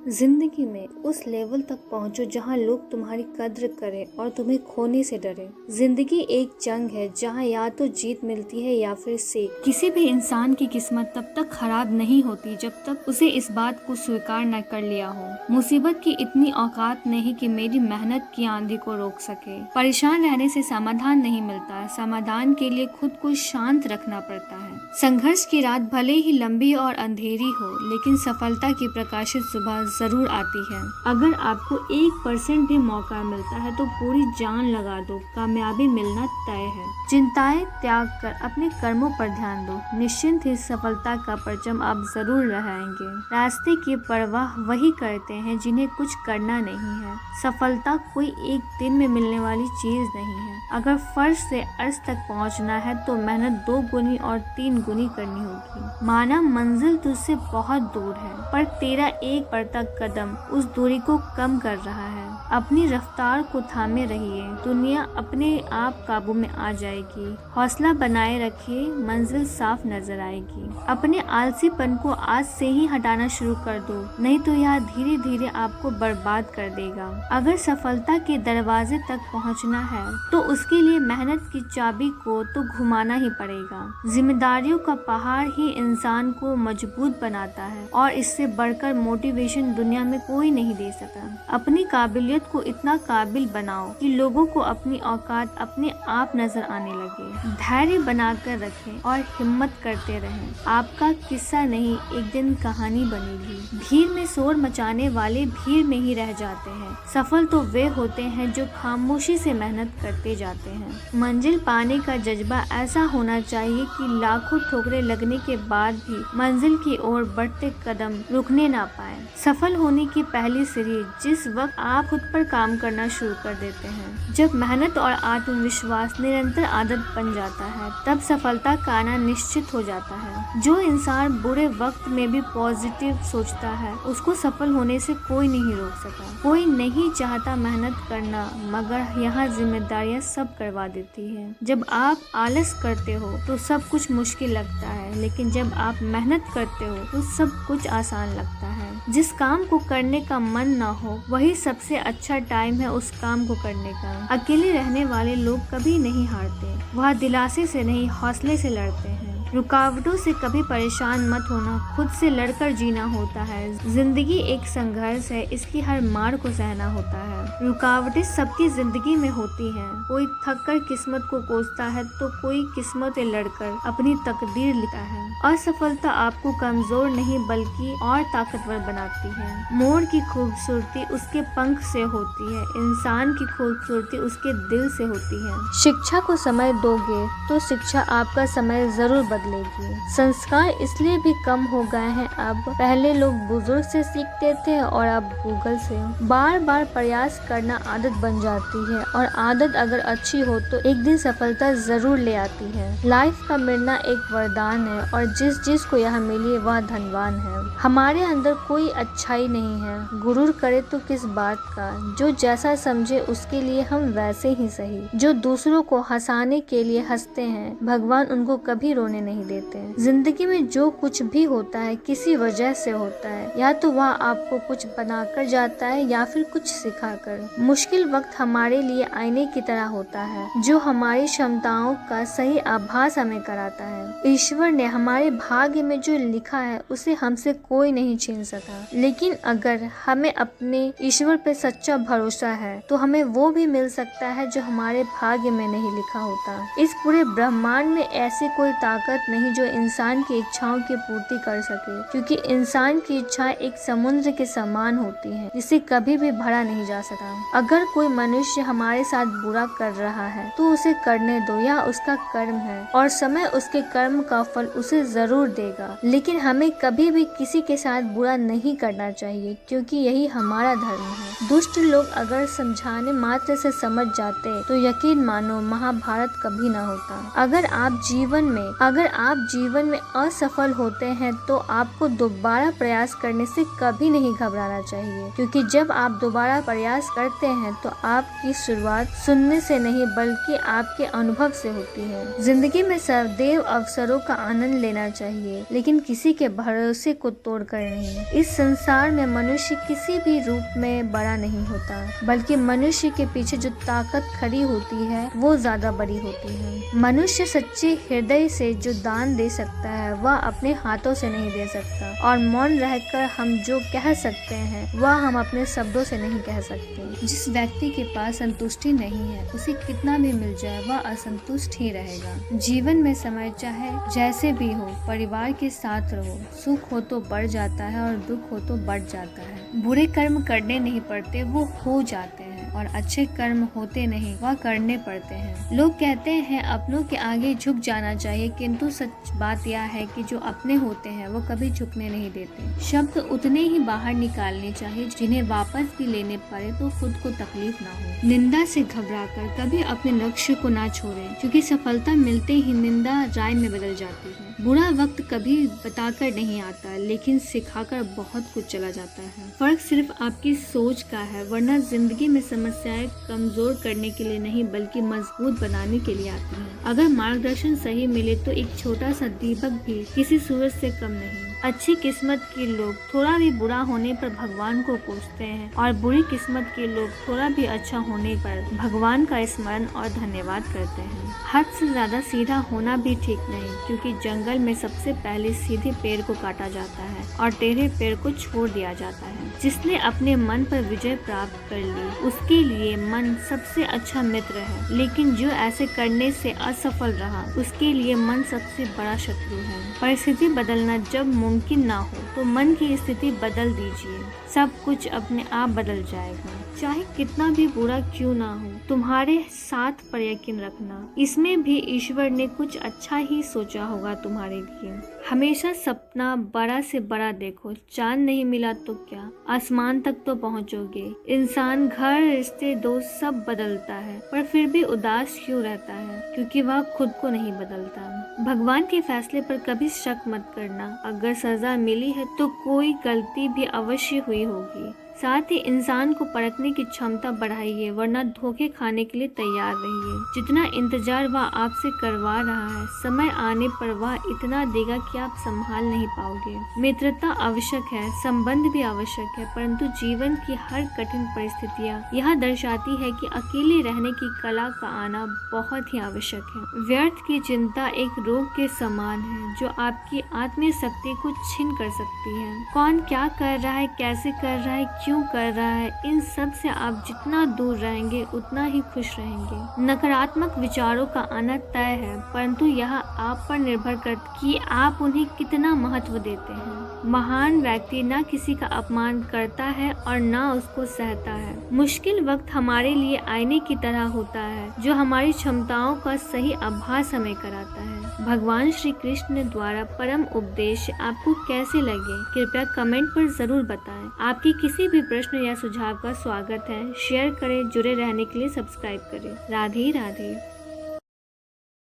जिंदगी में उस लेवल तक पहुंचो जहां लोग तुम्हारी कद्र करें और तुम्हें खोने से डरे। जिंदगी एक जंग है जहां या तो जीत मिलती है या फिर सीख। किसी भी इंसान की किस्मत तब तक खराब नहीं होती जब तक उसे इस बात को स्वीकार न कर लिया हो। मुसीबत की इतनी औकात नहीं कि मेरी मेहनत की आंधी को रोक सके। परेशान रहने से समाधान नहीं मिलता, समाधान के लिए खुद को शांत रखना पड़ता है। संघर्ष की रात भले ही लंबी और अंधेरी हो, लेकिन सफलता की प्रकाशित सुबह जरूर आती है। अगर आपको 1% भी मौका मिलता है तो पूरी जान लगा दो, कामयाबी मिलना तय है। चिंताएं त्याग कर अपने कर्मों पर ध्यान दो, निश्चिंत ही सफलता का परचम आप जरूर लहराएंगे। रास्ते की परवाह वही करते हैं जिन्हें कुछ करना नहीं है। सफलता कोई एक दिन में मिलने वाली चीज नहीं है। अगर फर्श से अर्श तक पहुंचना है तो मेहनत 2 गुनी और 3 गुनी करनी होगी। माना मंजिल तुझसे बहुत दूर है, पर तेरा एक बढ़ता कदम उस दूरी को कम कर रहा है। अपनी रफ्तार को थामे रहिए, दुनिया अपने आप काबू में आ जाएगी। हौसला बनाए रखिए, मंजिल साफ नजर आएगी। अपने आलसीपन को आज से ही हटाना शुरू कर दो, नहीं तो यह धीरे धीरे आपको बर्बाद कर देगा। अगर सफलता के दरवाजे तक पहुंचना है तो उसके लिए मेहनत की चाबी को तो घुमाना ही पड़ेगा। जिम्मेदारियों का पहाड़ ही इंसान को मजबूत बनाता है और इससे बढ़कर मोटिवेशन दुनिया में कोई नहीं दे सकता। अपनी काबिलियत को इतना काबिल बनाओ कि लोगों को अपनी औकात अपने आप नजर आने लगे। धैर्य बनाकर रखें और हिम्मत करते रहें। आपका किस्सा नहीं, एक दिन कहानी बनेगी। भीड़ में शोर मचाने वाले भीड़ में ही रह जाते हैं। सफल तो वे होते हैं जो खामोशी से मेहनत करते जाते हैं। मंजिल पाने का जज्बा ऐसा होना चाहिए कि लाखों ठोकरें लगने के बाद भी मंजिल की ओर बढ़ते कदम रुकने ना पाए। सफल होने की पहली सीढ़ी जिस वक्त आप खुद पर काम करना शुरू कर देते हैं। जब मेहनत और आत्मविश्वास निरंतर आदत बन जाता है, तब सफलता का आना निश्चित हो जाता है। जो इंसान बुरे वक्त में भी पॉजिटिव सोचता है, उसको सफल होने से कोई नहीं रोक सका। कोई नहीं चाहता मेहनत करना, मगर यहाँ जिम्मेदारियाँ सब करवा देती है। जब आप आलस करते हो तो सब कुछ मुश्किल लगता है, लेकिन जब आप मेहनत करते हो तो सब कुछ आसान लगता है। जिस काम को करने का मन ना हो, वही सबसे अच्छा टाइम है उस काम को करने का। अकेले रहने वाले लोग कभी नहीं हारते, वह दिलासे से नहीं हौसले से लड़ते हैं। रुकावटों से कभी परेशान मत होना, खुद से लड़कर जीना होता है। जिंदगी एक संघर्ष है, इसकी हर मार को सहना होता है। रुकावटें सबकी जिंदगी में होती हैं। कोई थक कर किस्मत को कोसता है तो कोई किस्मत से लड़कर अपनी तकदीर लिखता है। असफलता आपको कमजोर नहीं बल्कि और ताकतवर बनाती है। मोर की खूबसूरती उसके पंख से होती है, इंसान की खूबसूरती उसके दिल से होती है। शिक्षा को समय दोगे तो शिक्षा आपका समय जरूर बदलेगी। संस्कार इसलिए भी कम हो गए हैं अब, पहले लोग बुजुर्ग से सीखते थे और अब गूगल से। बार बार प्रयास करना आदत बन जाती है और आदत अगर अच्छी हो तो एक दिन सफलता जरूर ले आती है। लाइफ का मिलना एक वरदान है और जिस को यह मिली वह धनवान है। हमारे अंदर कोई अच्छाई नहीं है, गुरूर करे तो किस बात का। जो जैसा समझे उसके लिए हम वैसे ही सही। जो दूसरों को हंसाने के लिए हंसते हैं, भगवान उनको कभी रोने नहीं देते। जिंदगी में जो कुछ भी होता है किसी वजह से होता है, या तो वह आपको कुछ बनाकर जाता है या फिर कुछ सिखाकर। मुश्किल वक्त हमारे लिए आईने की तरह होता है, जो हमारी क्षमताओं का सही आभास हमें कराता है। ईश्वर ने हमारे भाग्य में जो लिखा है उसे हमसे कोई नहीं छीन सका, लेकिन अगर हमें अपने ईश्वर पे सच्चा भरोसा है तो हमें वो भी मिल सकता है जो हमारे भाग्य में नहीं लिखा होता। इस पूरे ब्रह्मांड में ऐसी कोई ताकत नहीं जो इंसान की इच्छाओं की पूर्ति कर सके, क्योंकि इंसान की इच्छाएं एक समुद्र के समान होती हैं, जिसे कभी भी भरा नहीं जा सकता। अगर कोई मनुष्य हमारे साथ बुरा कर रहा है तो उसे करने दो, यह उसका कर्म है और समय उसके कर्म का फल उसे जरूर देगा। लेकिन हमें कभी भी किसी के साथ बुरा नहीं करना चाहिए, क्योंकि यही हमारा धर्म है। दुष्ट लोग अगर समझाने मात्र से समझ जाते तो यकीन मानो महाभारत कभी ना होता। अगर आप जीवन में असफल होते हैं तो आपको दोबारा प्रयास करने से कभी नहीं घबराना चाहिए, क्योंकि जब आप दोबारा प्रयास करते हैं तो आपकी शुरुआत सुनने से नहीं बल्कि आपके अनुभव से होती है। जिंदगी में सदैव अवसरों का आनंद लेना चाहिए, लेकिन किसी के भरोसे को तोड़कर नहीं। इस संसार में मनुष्य किसी भी रूप में बड़ा नहीं होता, बल्कि मनुष्य के पीछे जो ताकत खड़ी होती है वो ज्यादा बड़ी होती है। मनुष्य सच्चे हृदय से जो दान दे सकता है वह अपने हाथों से नहीं दे सकता, और मौन रहकर हम जो कह सकते हैं वह हम अपने शब्दों से नहीं कह सकते। जिस व्यक्ति के पास संतुष्टि नहीं है, उसे कितना भी मिल जाए वह असंतुष्ट ही रहेगा। जीवन में समय चाहे जैसे भी हो, परिवार के साथ रहो। सुख हो तो बढ़ जाता है और दुख हो तो बढ़ जाता है। बुरे कर्म करने नहीं पड़ते, वो हो जाते हैं, और अच्छे कर्म होते नहीं, वह करने पड़ते हैं। लोग कहते हैं अपनों के आगे झुक जाना चाहिए, किंतु सच बात यह है कि जो अपने होते हैं वो कभी झुकने नहीं देते। शब्द उतने ही बाहर निकालने चाहिए जिन्हें वापस भी लेने पड़े तो खुद को तकलीफ ना हो। निंदा से घबराकर कभी अपने लक्ष्य को ना छोड़ें, क्योंकि सफलता मिलते ही निंदा राय में बदल जाती है। बुरा वक्त कभी बताकर नहीं आता, लेकिन सिखाकर बहुत कुछ चला जाता है। फर्क सिर्फ आपकी सोच का है, वरना जिंदगी में समस्याएं कमजोर करने के लिए नहीं बल्कि मजबूत बनाने के लिए आती हैं। अगर मार्गदर्शन सही मिले तो एक छोटा सा दीपक भी किसी सूरज से कम नहीं। अच्छी किस्मत के लोग थोड़ा भी बुरा होने पर भगवान को कोसते हैं, और बुरी किस्मत के लोग थोड़ा भी अच्छा होने पर भगवान का स्मरण और धन्यवाद करते हैं। हद से ज्यादा सीधा होना भी ठीक नहीं, क्योंकि जंगल में सबसे पहले सीधे पेड़ को काटा जाता है और टेढ़े पेड़ को छोड़ दिया जाता है। जिसने अपने मन पर विजय प्राप्त कर ली उसके लिए मन सबसे अच्छा मित्र है, लेकिन जो ऐसे करने से असफल रहा उसके लिए मन सबसे बड़ा शत्रु है। परिस्थिति बदलना जब मुमकिन ना हो तो मन की स्थिति बदल दीजिए, सब कुछ अपने आप बदल जाएगा। चाहे कितना भी बुरा क्यों ना हो, तुम्हारे साथ पर यकीन रखना, इसमें भी ईश्वर ने कुछ अच्छा ही सोचा होगा तुम्हारे लिए। हमेशा सपना बड़ा से बड़ा देखो, चांद नहीं मिला तो क्या, आसमान तक तो पहुंचोगे। इंसान घर, रिश्ते, दोस्त सब बदलता है, पर फिर भी उदास क्यों रहता है, क्योंकि वह खुद को नहीं बदलता। भगवान के फैसले पर कभी शक मत करना, अगर सजा मिली है तो कोई गलती भी अवश्य हुई होगी। साथ ही इंसान को परखने की क्षमता बढ़ाइए, वरना धोखे खाने के लिए तैयार रहिए। जितना इंतजार वह आपसे करवा रहा है, समय आने पर वह इतना देगा कि आप संभाल नहीं पाओगे। मित्रता आवश्यक है, संबंध भी आवश्यक है, परंतु जीवन की हर कठिन परिस्थितियाँ यह दर्शाती है कि अकेले रहने की कला का आना बहुत ही आवश्यक है। व्यर्थ की चिंता एक रोग के समान है जो आपकी आत्मीय शक्ति को छीन कर सकती है। कौन क्या कर रहा है, कैसे कर रहा है, क्यों कर रहा है, इन सब से आप जितना दूर रहेंगे उतना ही खुश रहेंगे। नकारात्मक विचारों का आना तय है, परंतु यह आप पर निर्भर करता है कि आप उन्हें कितना महत्व देते हैं। महान व्यक्ति न किसी का अपमान करता है और न उसको सहता है। मुश्किल वक्त हमारे लिए आईने की तरह होता है जो हमारी क्षमताओं का सही आभास हमें कराता है। भगवान श्री कृष्ण द्वारा परम उपदेश आपको कैसे लगे, कृपया कमेंट पर जरूर बताएं। आपकी किसी भी प्रश्न या सुझाव का स्वागत है। शेयर करें, जुड़े रहने के लिए सब्सक्राइब करें। राधे राधे।